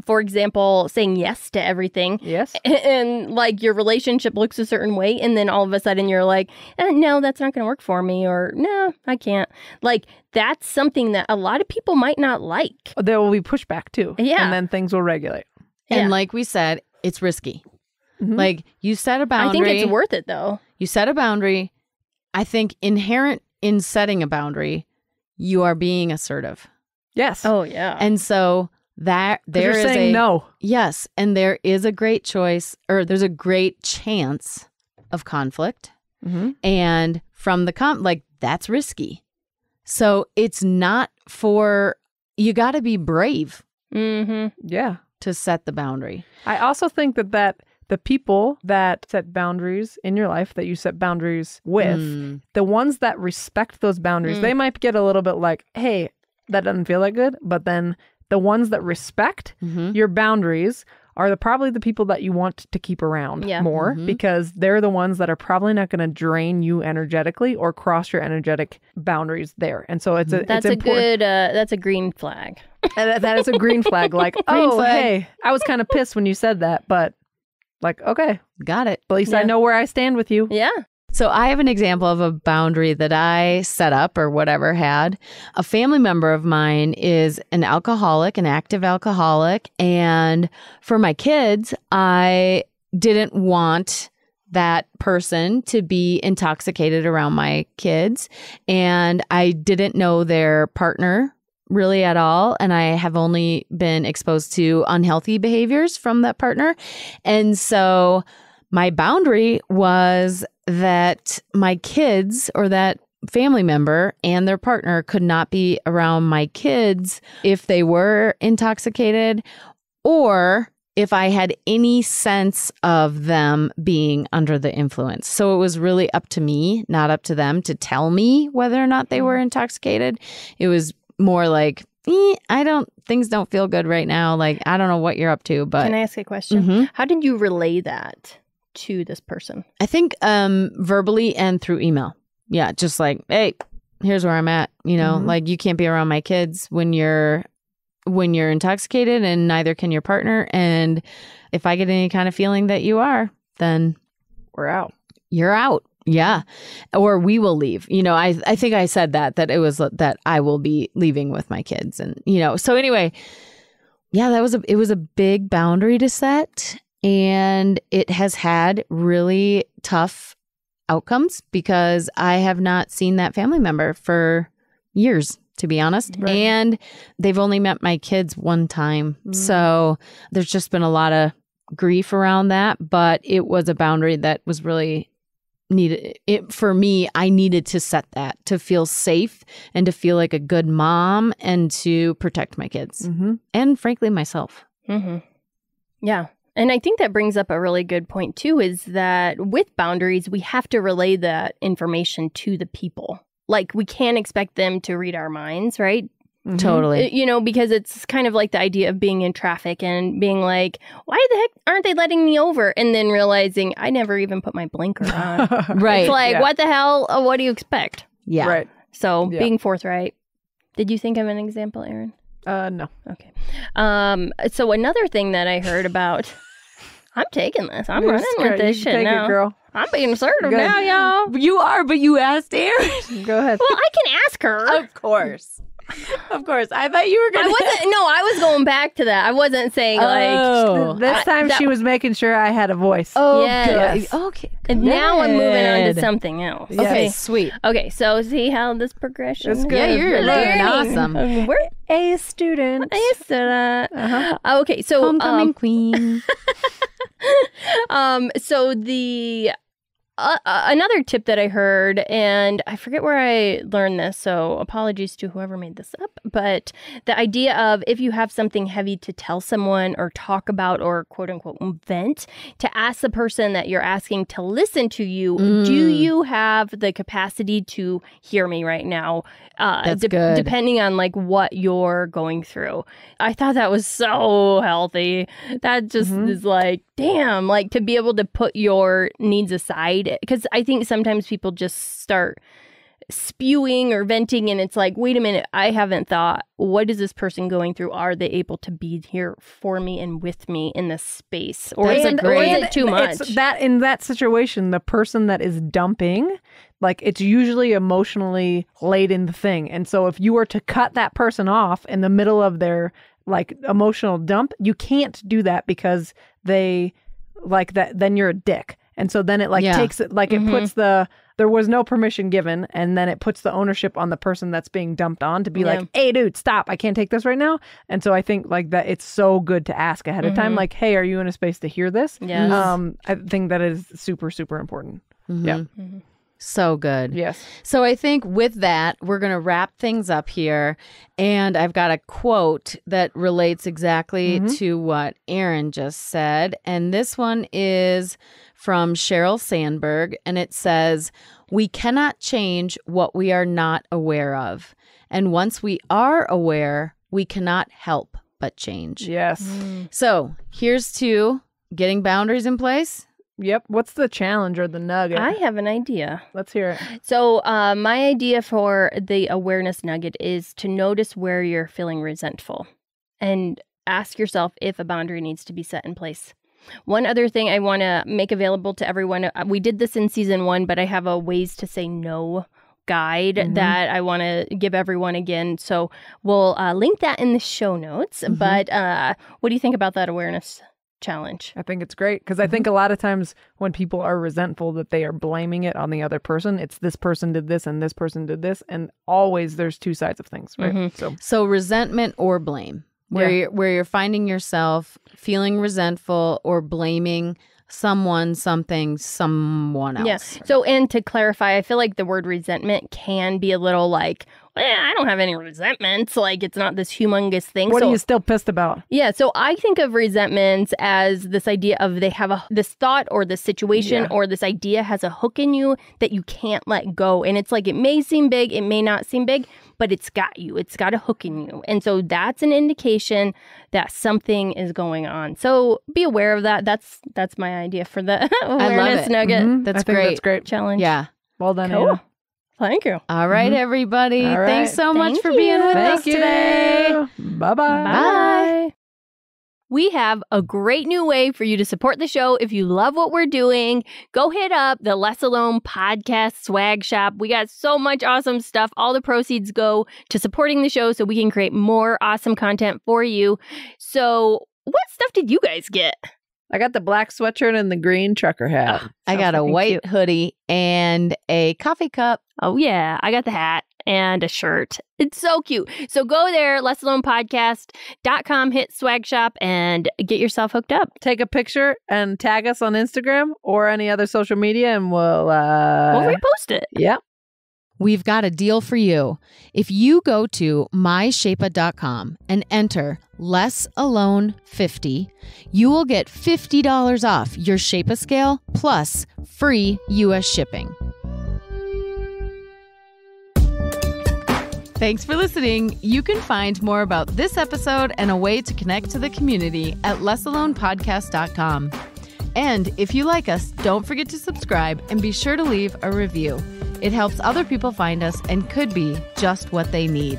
for example, saying yes to everything. Yes. And like your relationship looks a certain way. And then all of a sudden you're like, no, that's not going to work for me. Or no, I can't. Like that's something that a lot of people might not like. There will be pushback too. Yeah. And then things will regulate. And like we said, it's risky. Like you set a boundary. I think it's worth it though. You set a boundary. I think inherent in setting a boundary, you are being assertive. Yes. Oh yeah. And so that there is saying no. Yes, and there is a great choice, or there's a great chance of conflict. And from the that's risky. So it's not for, you got to be brave. Yeah. To set the boundary. I also think that the people that set boundaries in your life, that you set boundaries with, the ones that respect those boundaries, they might get a little bit like, hey, that doesn't feel that good. But then the ones that respect your boundaries are probably the people that you want to keep around more, because they're the ones that are probably not going to drain you energetically or cross your energetic boundaries there. And so it's that's a good, that's a green flag. And that is a green flag. Like, hey, I was kind of pissed when you said that, but like, okay, got it. At least I know where I stand with you. Yeah. So I have an example of a boundary that I set up or whatever had. A family member of mine is an alcoholic, an active alcoholic. And for my kids, I didn't want that person to be intoxicated around my kids. And I didn't know their partner really at all. And I have only been exposed to unhealthy behaviors from that partner. And so my boundary was that my kids or that family member and their partner could not be around my kids if they were intoxicated or if I had any sense of them being under the influence. So it was really up to me, not up to them, to tell me whether or not they were intoxicated. It was more like, things don't feel good right now. Like, I don't know what you're up to, but. Can I ask a question? Mhm. How did you relay that to this person? I think verbally and through email. Yeah, just like, hey, here's where I'm at. Like you can't be around my kids when you're intoxicated, and neither can your partner. And if I get any kind of feeling that you are, then we're out. You're out. Yeah. Or we will leave. I think I said that it was that I will be leaving with my kids. And, so anyway, yeah, it was a big boundary to set. And it has had really tough outcomes because I have not seen that family member for years, to be honest. Right. And they've only met my kids one time. So there's just been a lot of grief around that. But it was a boundary that was really needed. For me, I needed to set that to feel safe and to feel like a good mom and to protect my kids and frankly, myself. Mm-hmm. Yeah. And I think that brings up a really good point, too, is that with boundaries, we have to relay that information to the people. Like, we can't expect them to read our minds, right? Mm-hmm. Totally. Because it's kind of like the idea of being in traffic and being like, why the heck aren't they letting me over? And then realizing I never even put my blinker on. Right. It's like, what the hell? What do you expect? Yeah. Right. So being forthright. Did you think of an example, Erin? No. Okay. So another thing that I heard about, I'm taking this. I'm running with this shit take now. It, girl. I'm being assertive now, y'all. You are, but you asked Erin. Go ahead. Well, I can ask her. Of course. Of course. I thought you were going to. I was going back to that. I wasn't saying This time she was making sure I had a voice. Oh, yes. good. Okay. And now I'm moving on to something else. Yes. Okay, sweet. Okay, so see how this progression It's good. Yeah, you're learning. awesome. We're A student. Okay, so Homecoming queen. so the another tip that I heard, and I forget where I learned this, so apologies to whoever made this up, but the idea of if you have something heavy to tell someone or talk about or quote unquote vent, to ask the person that you're asking to listen to you, do you have the capacity to hear me right now? That's good. Depending on like what you're going through. I thought that was so healthy. That just is like, damn, like to be able to put your needs aside. Because I think sometimes people just start spewing or venting and it's like, wait a minute, I haven't thought, what is this person going through? Are they able to be here for me and with me in this space? Or is it too much? It's that in that situation, the person that is dumping, like it's usually emotionally laden thing. And so if you were to cut that person off in the middle of their like emotional dump, you can't do that because they like that, then you're a dick. And so then it like takes it, like it puts there was no permission given. And then it puts the ownership on the person that's being dumped on to be like, hey dude, stop. I can't take this right now. And so I think like that it's so good to ask ahead of time, like, hey, are you in a space to hear this? Yes. I think that is super, super important. Yeah. So good. Yes. So I think with that, we're going to wrap things up here. And I've got a quote that relates exactly to what Erin just said. And this one is from Sheryl Sandberg. And it says, "We cannot change what we are not aware of. And once we are aware, we cannot help but change." Yes. So here's to getting boundaries in place. Yep. What's the challenge or the nugget? I have an idea. Let's hear it. So my idea for the awareness nugget is to notice where you're feeling resentful and ask yourself if a boundary needs to be set in place. One other thing I want to make available to everyone, we did this in season 1, but I have a ways to say no guide that I want to give everyone again. So we'll link that in the show notes. But what do you think about that awareness challenge? I think it's great because I think a lot of times when people are resentful that they are blaming it on the other person. It's this person did this and this person did this. And always there's two sides of things, right? So resentment or blame, where you're finding yourself feeling resentful or blaming someone, something, someone else. Yeah. So, and to clarify, I feel like the word resentment can be a little like I don't have any resentments. Like, it's not this humongous thing. What are you still pissed about? Yeah, so I think of resentments as this idea of they have this thought or this situation or this idea has a hook in you that you can't let go. And it's like, it may seem big, it may not seem big, but it's got you. It's got a hook in you. And so that's an indication that something is going on. So be aware of that. That's my idea for the awareness nugget. Mm-hmm. That's great. Challenge. Yeah. Well done, Cool. Anna. Thank you. All right, everybody. All right. Thanks so much Thank for you. being with us Thank you. today. Bye-bye. Bye. We have a great new way for you to support the show. If you love what we're doing, go hit up the Less Alone podcast swag shop. We got so much awesome stuff. All the proceeds go to supporting the show so we can create more awesome content for you. So what stuff did you guys get? I got the black sweatshirt and the green trucker hat. I got a white hoodie and a coffee cup. Oh, yeah. I got the hat and a shirt. It's so cute. So go there, lessalonepodcast.com, hit swag shop, and get yourself hooked up. Take a picture and tag us on Instagram or any other social media, and we'll repost it. Yeah. We've got a deal for you. If you go to myshape.com and enter Less Alone 50, you will get $50 off your Shape scale plus free U.S. shipping. Thanks for listening. You can find more about this episode and a way to connect to the community at lessalonepodcast.com. And if you like us, don't forget to subscribe and be sure to leave a review. It helps other people find us and could be just what they need.